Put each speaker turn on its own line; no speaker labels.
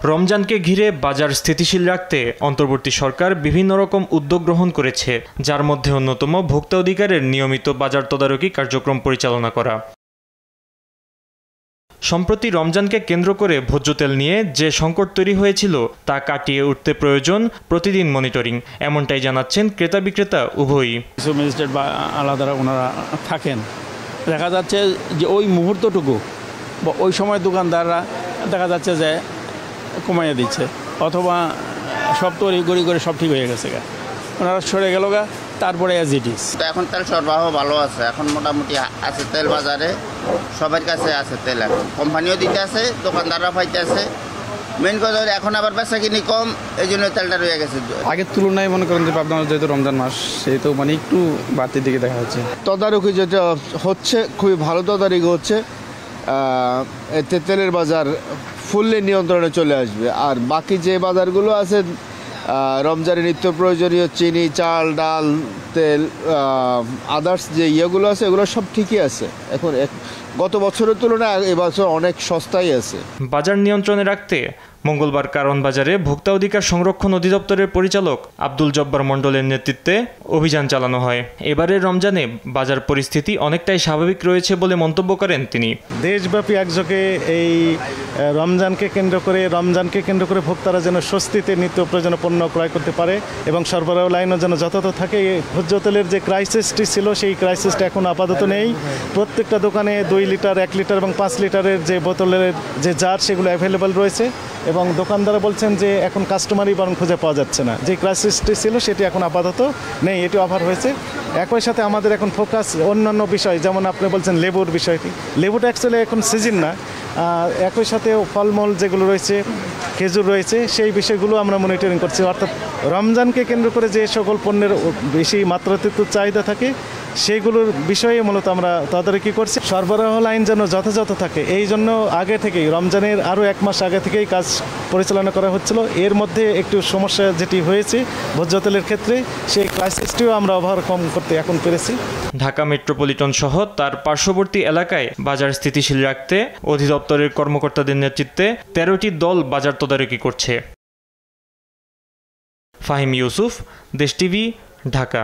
রমজানকে ঘিরে বাজার স্থিতিশীল রাখতে অন্তর্বর্তী সরকার বিভিন্ন রকম উদ্যোগ গ্রহণ করেছে, যার মধ্যে অন্যতম ভোক্তা অধিকারের নিয়মিত বাজার তদারকি কার্যক্রম পরিচালনা করা। সম্প্রতি রমজানকে কেন্দ্র করে ভোজ্য তেল নিয়ে যে সংকট তৈরি হয়েছিল তা কাটিয়ে উঠতে প্রয়োজন প্রতিদিন মনিটরিং, এমনটাই জানাচ্ছেন ক্রেতা বিক্রেতা উভয়ই।
কিছু ম্যাজিস্ট্রেট বা আলাদা ওনারা থাকেন, দেখা যাচ্ছে যে ওই মুহূর্তটুকু বা ওই সময় দোকানদাররা দেখা যাচ্ছে যে কমাইয়ে দিচ্ছে, অথবা সব তৈরি করে সব ঠিক হয়ে গেছে গা, ওনারা সরে গেল গা, তারপরে অ্যাজ ইট ইজ।
এখন তেল সরবরাহ ভালো আছে, এখন মোটামুটি আছে তেল বাজারে, সবার কাছে আছে তেল, এখন কোম্পানিও দিতে আছে, দোকানদাররা পাইতে আছে। মেন কথা এখন আবার বেচা কিনি কম, এই জন্য তেলটা রয়ে গেছে। আগের
তুলনায় মনে করেন যে পাবনা যেহেতু রমজান মাস, সেহেতু মানে একটু বাড়তির দিকে দেখা যাচ্ছে।
তদারকি যেটা হচ্ছে খুবই ভালো তদারকি হচ্ছে, এতে তেলের বাজার ফুললি নিয়ন্ত্রণে চলে আসবে। আর বাকি যে বাজারগুলো আছে রমজানের নিত্য প্রয়োজনীয় চিনি, চাল, ডাল, তেল, আদার্স যে ইয়েগুলো আছে এগুলো সব ঠিকই আছে। এখন গত বছরের তুলনায় এবছর অনেক সস্তাই আছে।
বাজার নিয়ন্ত্রণে রাখতে মঙ্গলবার কারণ বাজারে ভোক্তা অধিকার সংরক্ষণ অধিদপ্তরের পরিচালক আব্দুল জব্বার মণ্ডলের নেতৃত্বে অভিযান চালানো হয়। এবারের রমজানে বাজার পরিস্থিতি অনেকটাই স্বাভাবিক রয়েছে বলে মন্তব্য করেন তিনি।
দেশব্যাপী একযোগে এই রমজানকে কেন্দ্র করে ভোক্তারা যেন স্বস্তিতে নিত্য প্রয়োজনীয় পণ্য ক্রয় করতে পারে এবং সরবরাহ লাইনও যেন যথাযথ থাকে। ভোজ্য তেলের যে ক্রাইসিসটি ছিল সেই ক্রাইসিসটা এখন আপাতত নেই। প্রত্যেকটা দোকানে 2 লিটার, 1 লিটার এবং 5 লিটারের যে বোতলের যে জার সেগুলো অ্যাভেলেবল রয়েছে এবং দোকানদারা বলছেন যে এখন কাস্টমারই বরং খুঁজে পাওয়া যাচ্ছে না। যে ক্রাইসিসটি ছিল সেটি এখন আপাতত নেই, এটি অফার হয়েছে। একই সাথে আমাদের এখন ফোকাস অন্যান্য বিষয়, যেমন আপনি বলছেন লেবুর বিষয়টি, লেবুটা অ্যাকচুয়ালি এখন সিজন না। একই সাথে ফলমূল যেগুলো রয়েছে, খেজুর রয়েছে, সেই বিষয়গুলো আমরা মনিটরিং করছি। অর্থাৎ রমজানকে কেন্দ্র করে যে সকল পণ্যের বেশি মাত্রাতিরিক্ত চাহিদা থাকে সেইগুলোর বিষয়ে মূলত আমরা তদারকি করছি। সরবরাহ লাইন যেন যথাযথ থাকে, এই জন্য আগে থেকেই রমজানের আরও 1 মাস আগে থেকেই কাজ পরিচালনা করা হচ্ছিল। এর মধ্যে একটু সমস্যা যেটি হয়েছে ভোজ্য তেলের ক্ষেত্রে, সেই ক্রাইসিসটিও আমরা ওভারকাম করতে এখন পেরেছি।
ঢাকা মেট্রোপলিটন সহ তার পার্শ্ববর্তী এলাকায় বাজার স্থিতিশীল রাখতে অধিদপ্তরের কর্মকর্তাদের নেতৃত্বে 13টি দল বাজার তদারকি করছে। ফাহিম ইউসুফ, দেশ টিভি, ঢাকা।